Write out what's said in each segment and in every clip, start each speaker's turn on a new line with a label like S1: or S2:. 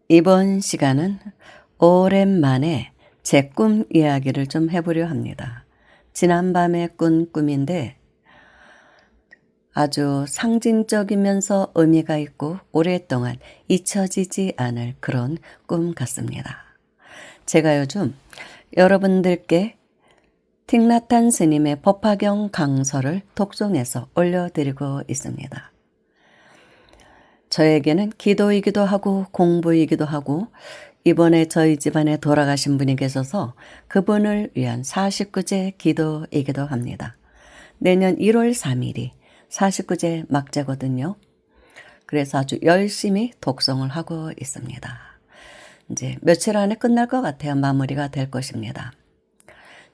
S1: 이번 시간은 오랜만에 제 꿈 이야기를 좀 해보려 합니다. 지난밤에 꾼 꿈인데 아주 상징적이면서 의미가 있고 오랫동안 잊혀지지 않을 그런 꿈 같습니다. 제가 요즘 여러분들께 틱나탄 스님의 법화경 강서를 독송해서 올려드리고 있습니다. 저에게는 기도이기도 하고 공부이기도 하고 이번에 저희 집안에 돌아가신 분이 계셔서 그분을 위한 49제 기도이기도 합니다. 내년 1월 3일이 49제 막제거든요. 그래서 아주 열심히 독송을 하고 있습니다. 이제 며칠 안에 끝날 것 같아요. 마무리가 될 것입니다.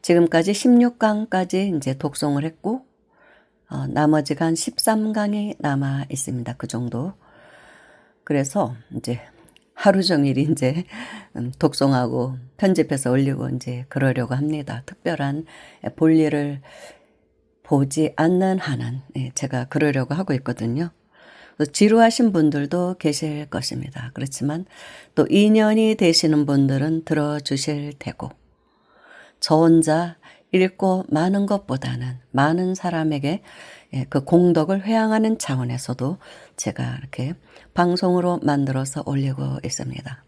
S1: 지금까지 16강까지 이제 독송을 했고 나머지가 한 13강이 남아 있습니다. 그 정도. 그래서 이제 하루 종일 이제 독송하고 편집해서 올리고 이제 그러려고 합니다. 특별한 볼일을 보지 않는 한은 제가 그러려고 하고 있거든요. 지루하신 분들도 계실 것입니다. 그렇지만 또 인연이 되시는 분들은 들어주실 테고 저 혼자 읽고 많은 것보다는 많은 사람에게 그 공덕을 회양하는 차원에서도 제가 이렇게 방송으로 만들어서 올리고 있습니다.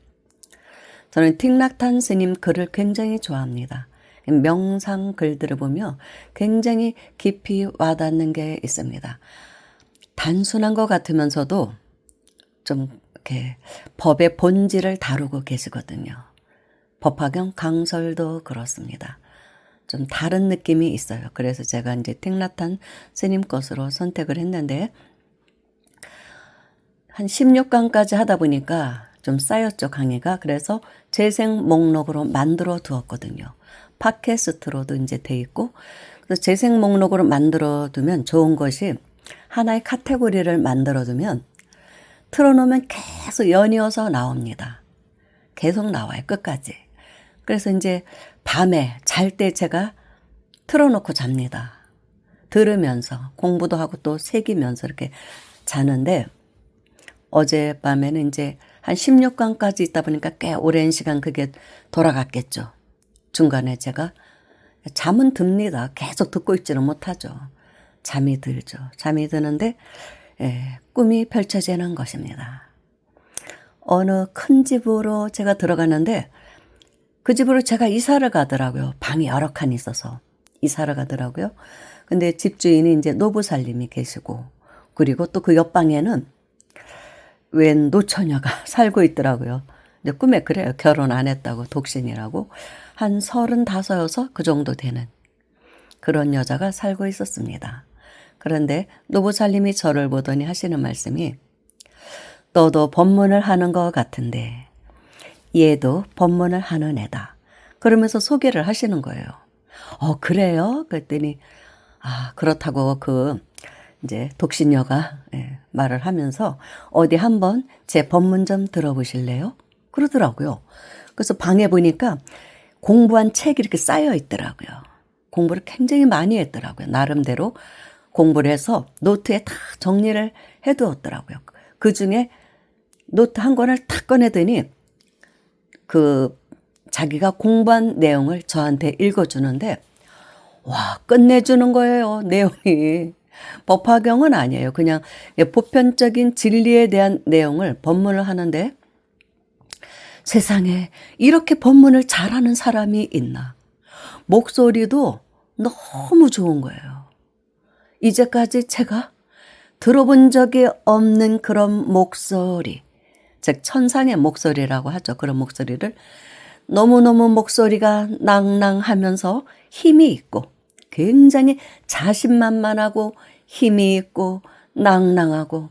S1: 저는 틱낙탄 스님 글을 굉장히 좋아합니다. 명상 글들을 보며 굉장히 깊이 와닿는 게 있습니다. 단순한 것 같으면서도 좀 이렇게 법의 본질을 다루고 계시거든요. 법화경 강설도 그렇습니다. 좀 다른 느낌이 있어요. 그래서 제가 이제 틱나탄 스님 것으로 선택을 했는데 한 16강까지 하다 보니까 좀 쌓였죠, 강의가. 그래서 재생 목록으로 만들어 두었거든요. 팟캐스트로도 이제 돼 있고 그래서 재생 목록으로 만들어 두면 좋은 것이 하나의 카테고리를 만들어 두면 틀어놓으면 계속 연이어서 나옵니다. 계속 나와요, 끝까지. 그래서 이제 밤에 잘 때 제가 틀어놓고 잡니다. 들으면서 공부도 하고 또 새기면서 이렇게 자는데 어젯밤에는 이제 한 16강까지 있다 보니까 꽤 오랜 시간 그게 돌아갔겠죠. 중간에 제가 잠은 듭니다. 계속 듣고 있지는 못하죠. 잠이 들죠. 잠이 드는데 꿈이 펼쳐지는 것입니다. 어느 큰 집으로 제가 들어가는데 그 집으로 제가 이사를 가더라고요. 방이 여러 칸 있어서 이사를 가더라고요. 근데 집주인이 이제 노부살님이 계시고 그리고 또 그 옆방에는 웬 노처녀가 살고 있더라고요. 근데 꿈에 그래요. 결혼 안 했다고 독신이라고. 한 35, 그 정도 되는 그런 여자가 살고 있었습니다. 그런데 노부살님이 저를 보더니 하시는 말씀이 너도 법문을 하는 것 같은데 얘도 법문을 하는 애다. 그러면서 소개를 하시는 거예요. 그래요? 그랬더니 그렇다고 이제 독신녀가 말을 하면서 어디 한번 제 법문 좀 들어보실래요? 그러더라고요. 그래서 방에 보니까 공부한 책이 이렇게 쌓여 있더라고요. 공부를 굉장히 많이 했더라고요. 나름대로 공부를 해서 노트에 다 정리를 해두었더라고요. 그 중에 노트 한 권을 탁 꺼내더니 자기가 공부한 내용을 저한테 읽어주는데 와, 끝내주는 거예요. 내용이. 법화경은 아니에요. 그냥 보편적인 진리에 대한 내용을 법문을 하는데 세상에 이렇게 법문을 잘하는 사람이 있나. 목소리도 너무 좋은 거예요. 이제까지 제가 들어본 적이 없는 그런 목소리, 즉 천상의 목소리라고 하죠. 그런 목소리를 너무너무 목소리가 낭낭하면서 힘이 있고 굉장히 자신만만하고 힘이 있고 낭낭하고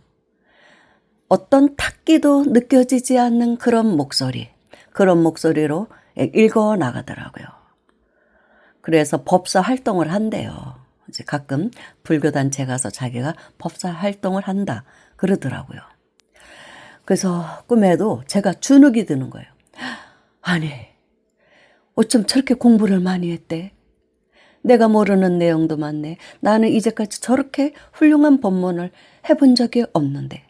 S1: 어떤 탁기도 느껴지지 않는 그런 목소리로 읽어 나가더라고요. 그래서 법사 활동을 한대요. 이제 가끔 불교단체 가서 자기가 법사 활동을 한다 그러더라고요. 그래서 꿈에도 제가 주눅이 드는 거예요. 아니, 어쩜 저렇게 공부를 많이 했대? 내가 모르는 내용도 많네. 나는 이제까지 저렇게 훌륭한 법문을 해본 적이 없는데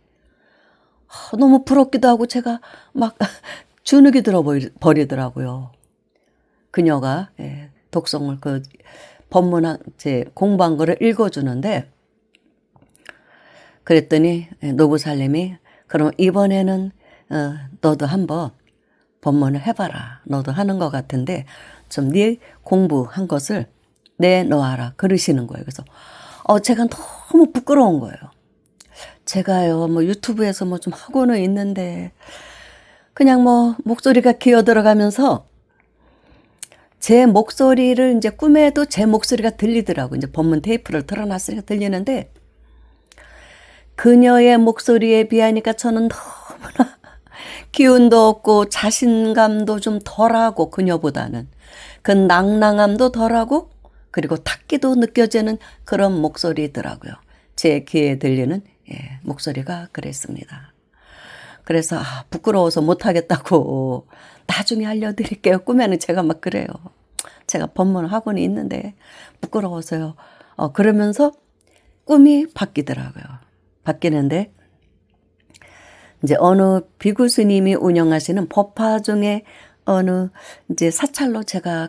S1: 너무 부럽기도 하고 제가 막 주눅이 들어 버리더라고요. 그녀가 예, 독성을 그 법문한 제 공부한 거를 읽어주는데 그랬더니 예, 노부살님이 그럼 이번에는 너도 한번 법문을 해봐라. 너도 하는 것 같은데 좀 네 공부한 것을 내놓아라. 그러시는 거예요. 그래서 제가 너무 부끄러운 거예요. 제가요 뭐 유튜브에서 뭐 좀 하고는 있는데 그냥 뭐 목소리가 기어 들어가면서 제 목소리를 이제 꿈에도 제 목소리가 들리더라고. 이제 법문 테이프를 틀어놨으니까 들리는데 그녀의 목소리에 비하니까 저는 너무나 기운도 없고 자신감도 좀 덜하고 그녀보다는 그 낭낭함도 덜하고 그리고 탁기도 느껴지는 그런 목소리더라고요. 제 귀에 들리는 예, 목소리가 그랬습니다. 그래서 부끄러워서 못하겠다고 나중에 알려드릴게요. 꿈에는 제가 막 그래요. 제가 법문 학원이 있는데 부끄러워서요. 그러면서 꿈이 바뀌더라고요. 바뀌는데 이제 어느 비구 스님이 운영하시는 법화 중에 어느 이제 사찰로 제가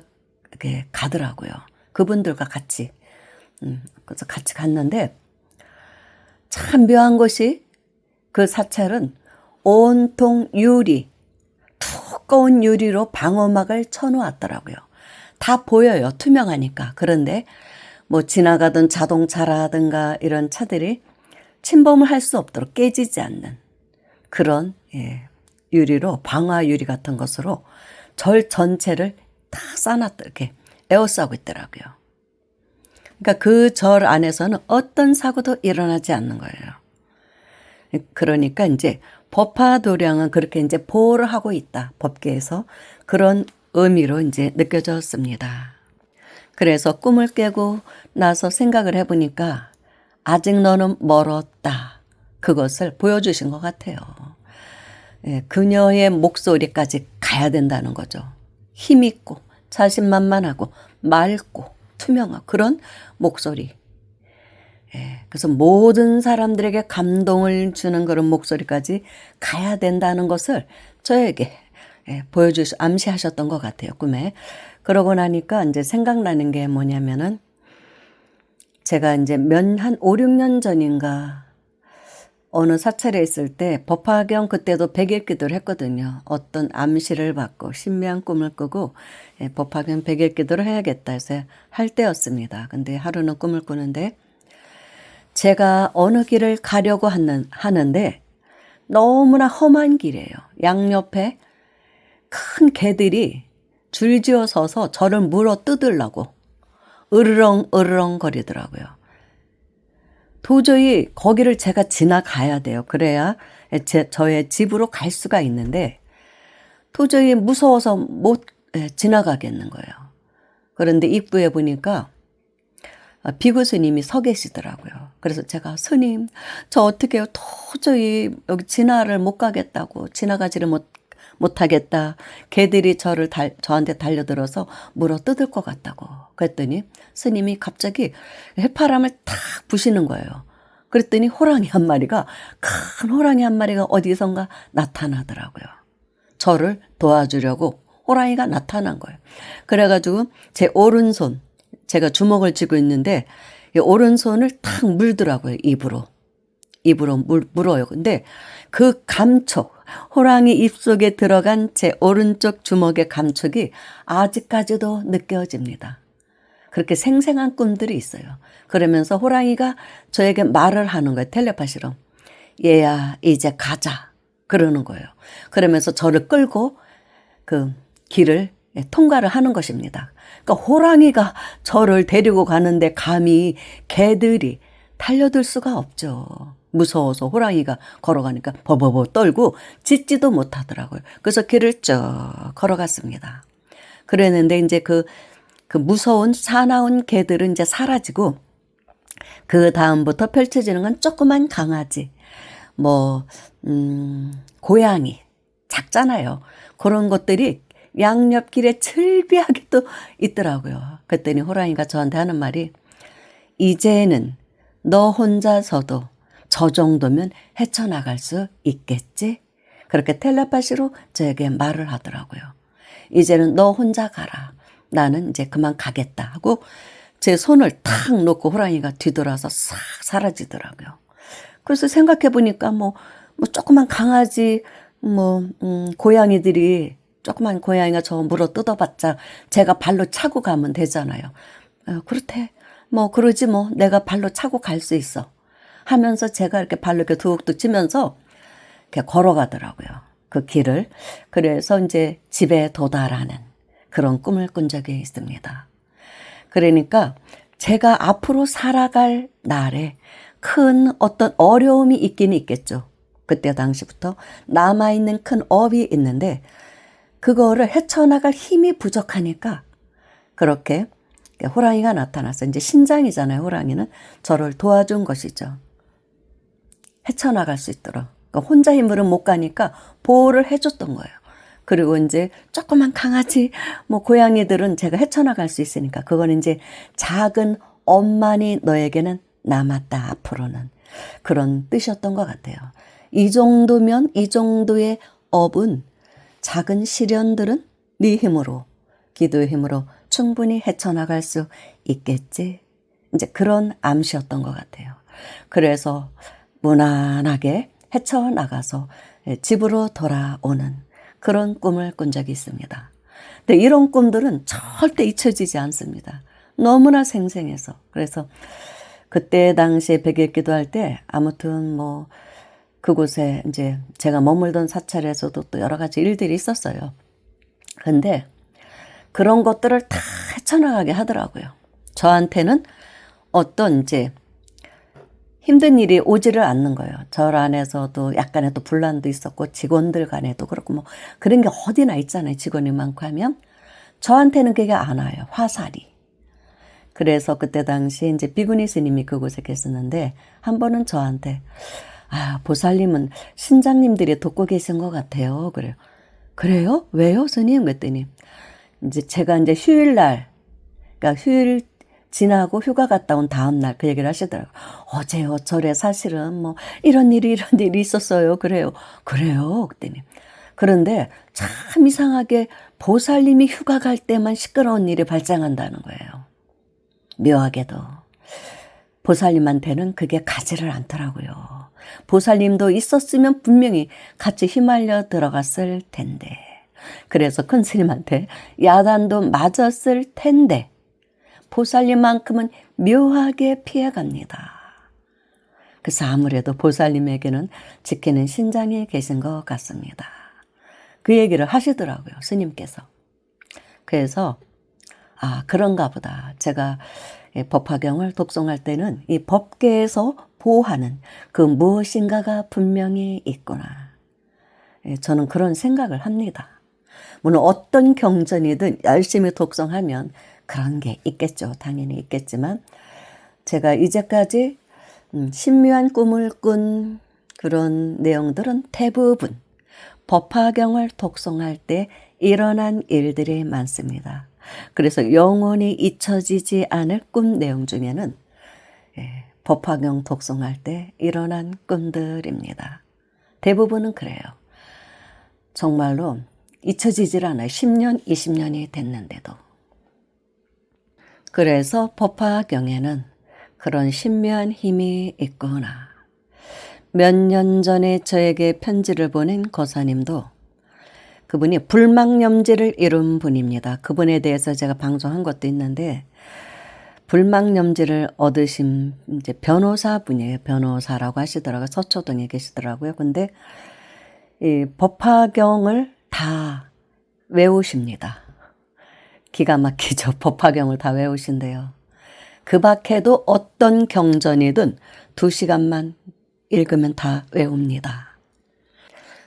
S1: 이렇게 가더라고요. 그분들과 같이. 그래서 같이 갔는데 참 묘한 것이 그 사찰은 온통 유리, 두꺼운 유리로 방어막을 쳐놓았더라고요. 다 보여요. 투명하니까. 그런데 뭐 지나가던 자동차라든가 이런 차들이 침범을 할 수 없도록 깨지지 않는 그런 예, 유리로 방화 유리 같은 것으로 절 전체를 다 쌓아놨다 이렇게 에워싸고 있더라고요. 그러니까 그 절 안에서는 어떤 사고도 일어나지 않는 거예요. 그러니까 이제 법화도량은 그렇게 이제 보호를 하고 있다. 법계에서 그런 의미로 이제 느껴졌습니다. 그래서 꿈을 깨고 나서 생각을 해보니까 아직 너는 멀었다. 그것을 보여주신 것 같아요. 예, 그녀의 목소리까지 가야 된다는 거죠. 힘있고 자신만만하고 맑고 투명한 그런 목소리. 예, 그래서 모든 사람들에게 감동을 주는 그런 목소리까지 가야 된다는 것을 저에게 예, 암시하셨던 것 같아요. 꿈에. 그러고 나니까 이제 생각나는 게 뭐냐면은 제가 이제 한 5, 6년 전인가 어느 사찰에 있을 때 법화경 그때도 100일 기도를 했거든요. 어떤 암시를 받고 신비한 꿈을 꾸고 예, 법화경 100일 기도를 해야겠다 해서 할 때였습니다. 근데 하루는 꿈을 꾸는데 제가 어느 길을 가려고 하는데 너무나 험한 길이에요. 양옆에 큰 개들이 줄지어 서서 저를 물어 뜯으려고 으르렁 으르렁 거리더라고요. 도저히 거기를 제가 지나가야 돼요. 그래야 저의 집으로 갈 수가 있는데 도저히 무서워서 못 지나가겠는 거예요. 그런데 입구에 보니까 비구 스님이 서 계시더라고요. 그래서 제가 스님 저 어떻게 해요? 도저히 여기 진화를 못 가겠다고 지나가지를 못하겠다. 개들이 저한테 달려들어서 물어 뜯을 것 같다고. 그랬더니 스님이 갑자기 해파람을 탁 부시는 거예요. 그랬더니 큰 호랑이 한 마리가 어디선가 나타나더라고요. 저를 도와주려고 호랑이가 나타난 거예요. 그래가지고 제 오른손, 제가 주먹을 쥐고 있는데 이 오른손을 탁 물더라고요. 입으로 물어요. 근데 그 감촉, 호랑이 입속에 들어간 제 오른쪽 주먹의 감촉이 아직까지도 느껴집니다. 그렇게 생생한 꿈들이 있어요. 그러면서 호랑이가 저에게 말을 하는 거예요. 텔레파시로. 얘야, 이제 가자. 그러는 거예요. 그러면서 저를 끌고 그 길을 통과를 하는 것입니다. 그러니까 호랑이가 저를 데리고 가는데 감히 개들이 달려들 수가 없죠. 무서워서 호랑이가 걸어가니까 버버버 떨고 짖지도 못하더라고요. 그래서 길을 쭉 걸어갔습니다. 그랬는데 이제 그 무서운 사나운 개들은 이제 사라지고 그 다음부터 펼쳐지는 건 조그만 강아지, 고양이, 작잖아요. 그런 것들이 양옆길에 즐비하게 또 있더라고요. 그랬더니 호랑이가 저한테 하는 말이 이제는 너 혼자서도 저 정도면 헤쳐나갈 수 있겠지? 그렇게 텔레파시로 저에게 말을 하더라고요. 이제는 너 혼자 가라. 나는 이제 그만 가겠다 하고 제 손을 탁 놓고 호랑이가 뒤돌아서 싹 사라지더라고요. 그래서 생각해 보니까 뭐 조그만 강아지, 고양이들이, 조그만 고양이가 저 물어 뜯어봤자 제가 발로 차고 가면 되잖아요. 그렇대. 그러지 내가 발로 차고 갈 수 있어. 하면서 제가 이렇게 발로 이렇게 툭툭 치면서 이렇게 걸어가더라고요. 그 길을. 그래서 이제 집에 도달하는 그런 꿈을 꾼 적이 있습니다. 그러니까 제가 앞으로 살아갈 날에 큰 어떤 어려움이 있긴 있겠죠. 그때 당시부터 남아있는 큰 업이 있는데 그거를 헤쳐나갈 힘이 부족하니까 그렇게 호랑이가 나타나서 이제 신장이잖아요. 호랑이는 저를 도와준 것이죠. 헤쳐나갈 수 있도록. 그러니까 혼자 힘으로 못 가니까 보호를 해줬던 거예요. 그리고 이제 조그만 강아지, 고양이들은 제가 헤쳐나갈 수 있으니까 그거는 이제 작은 엄만이 너에게는 남았다 앞으로는 그런 뜻이었던 것 같아요. 이 정도면 이 정도의 업은 작은 시련들은 네 힘으로 기도의 힘으로 충분히 헤쳐나갈 수 있겠지. 이제 그런 암시였던 것 같아요. 그래서 무난하게 헤쳐나가서 집으로 돌아오는 그런 꿈을 꾼 적이 있습니다. 근데 이런 꿈들은 절대 잊혀지지 않습니다. 너무나 생생해서. 그래서 그때 당시에 백일 기도할 때 아무튼 그곳에 이제 제가 머물던 사찰에서도 또 여러 가지 일들이 있었어요. 근데 그런 것들을 다 헤쳐나가게 하더라고요. 저한테는 어떤 이제 힘든 일이 오지를 않는 거예요. 절 안에서도 약간의 또 분란도 있었고 직원들 간에도 그렇고 그런 게 어디나 있잖아요. 직원이 많고 하면. 저한테는 그게 안 와요. 화살이. 그래서 그때 당시 이제 비구니 스님이 그곳에 계셨는데 한 번은 저한테 보살님은 신장님들이 돕고 계신 것 같아요. 그래요. 그래요? 왜요, 스님? 그랬더니 이제 제가 이제 휴일날, 그러니까 휴일 지나고 휴가 갔다 온 다음 날 그 얘기를 하시더라고요. 어제요, 절에 사실은 이런 일이 있었어요. 그래요. 그래요? 그랬더니 그런데 참 이상하게 보살님이 휴가 갈 때만 시끄러운 일이 발생한다는 거예요. 묘하게도. 보살님한테는 그게 가지를 않더라고요. 보살님도 있었으면 분명히 같이 휘말려 들어갔을 텐데. 그래서 큰 스님한테 야단도 맞았을 텐데 보살님만큼은 묘하게 피해갑니다. 그래서 아무래도 보살님에게는 지키는 신장이 계신 것 같습니다. 그 얘기를 하시더라고요. 스님께서. 그래서 그런가 보다. 제가 법화경을 독송할 때는 이 법계에서 보호하는 그 무엇인가가 분명히 있구나. 저는 그런 생각을 합니다. 물론 어떤 경전이든 열심히 독송하면 그런 게 있겠죠. 당연히 있겠지만 제가 이제까지 신묘한 꿈을 꾼 그런 내용들은 대부분 법화경을 독송할 때 일어난 일들이 많습니다. 그래서 영원히 잊혀지지 않을 꿈 내용 중에는 법화경 독송할 때 일어난 꿈들입니다. 대부분은 그래요. 정말로 잊혀지질 않아요. 10년, 20년이 됐는데도. 그래서 법화경에는 그런 신묘한 힘이 있구나. 몇 년 전에 저에게 편지를 보낸 거사님도 그분이 불망염지를 이룬 분입니다. 그분에 대해서 제가 방송한 것도 있는데 불망염지를 얻으신 이제 변호사분이에요. 변호사라고 하시더라고요. 서초동에 계시더라고요. 근데 이 법화경을 다 외우십니다. 기가 막히죠. 법화경을 다 외우신대요. 그 밖에도 어떤 경전이든 2시간만 읽으면 다 외웁니다.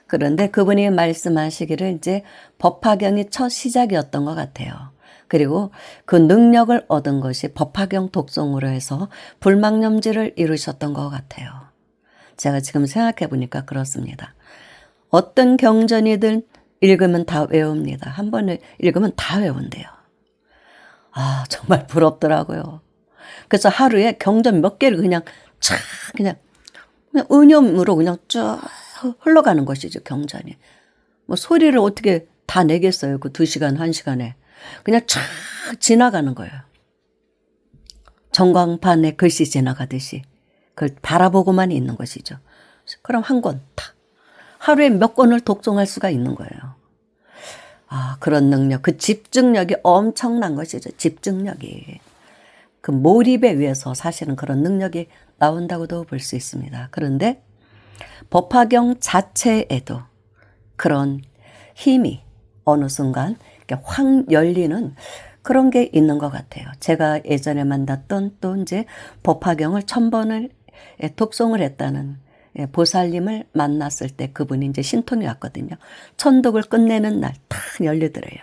S1: 그런데 그분이 말씀하시기를 이제 법화경이 첫 시작이었던 것 같아요. 그리고 그 능력을 얻은 것이 법화경 독송으로 해서 불망염지를 이루셨던 것 같아요. 제가 지금 생각해 보니까 그렇습니다. 어떤 경전이든 읽으면 다 외웁니다. 한 번에 읽으면 다 외운대요. 정말 부럽더라고요. 그래서 하루에 경전 몇 개를 그냥 그냥 은염으로 그냥 쭉 흘러가는 것이죠, 경전이. 뭐 소리를 어떻게 다 내겠어요, 그 2시간, 1시간에. 그냥 쫙 지나가는 거예요. 전광판에 글씨 지나가듯이. 그걸 바라보고만 있는 것이죠. 그럼 한 권 탁. 하루에 몇 권을 독송할 수가 있는 거예요. 아, 그런 능력, 그 집중력이 엄청난 것이죠. 집중력이. 그 몰입에 의해서 사실은 그런 능력이 나온다고도 볼 수 있습니다. 그런데 법화경 자체에도 그런 힘이 어느 순간 이렇게 확 열리는 그런 게 있는 것 같아요. 제가 예전에 만났던 또 이제 법화경을 1000번을 독송을 했다는 보살님을 만났을 때 그분이 이제 신통이 왔거든요. 천독을 끝내는 날 탁 열리더래요.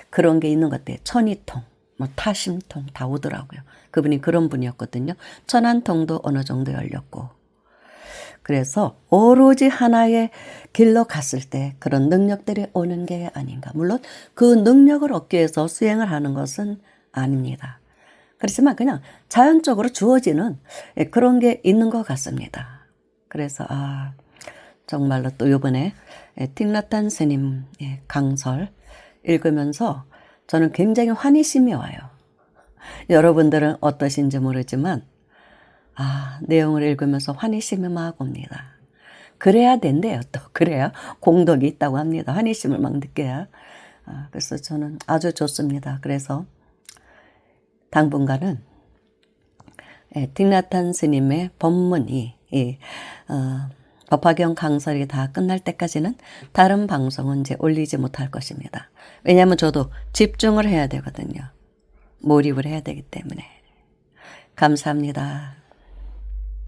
S1: 그런 게 있는 것 같아요. 천이통, 뭐 타심통 다 오더라고요. 그분이 그런 분이었거든요. 천안통도 어느 정도 열렸고. 그래서 오로지 하나의 길로 갔을 때 그런 능력들이 오는 게 아닌가. 물론 그 능력을 얻기 위해서 수행을 하는 것은 아닙니다. 그렇지만 그냥 자연적으로 주어지는 그런 게 있는 것 같습니다. 그래서 정말로 또 이번에 틱나탄 스님 강설 읽으면서 저는 굉장히 환희심이 와요. 여러분들은 어떠신지 모르지만 내용을 읽으면서 환희심이 막 옵니다. 그래야 된대요. 또 그래야 공덕이 있다고 합니다. 환희심을 막 느껴야. 그래서 저는 아주 좋습니다. 그래서 당분간은 틱나탄 스님의 법문이 법화경 강설이 다 끝날 때까지는 다른 방송은 이제 올리지 못할 것입니다. 왜냐하면 저도 집중을 해야 되거든요. 몰입을 해야 되기 때문에. 감사합니다.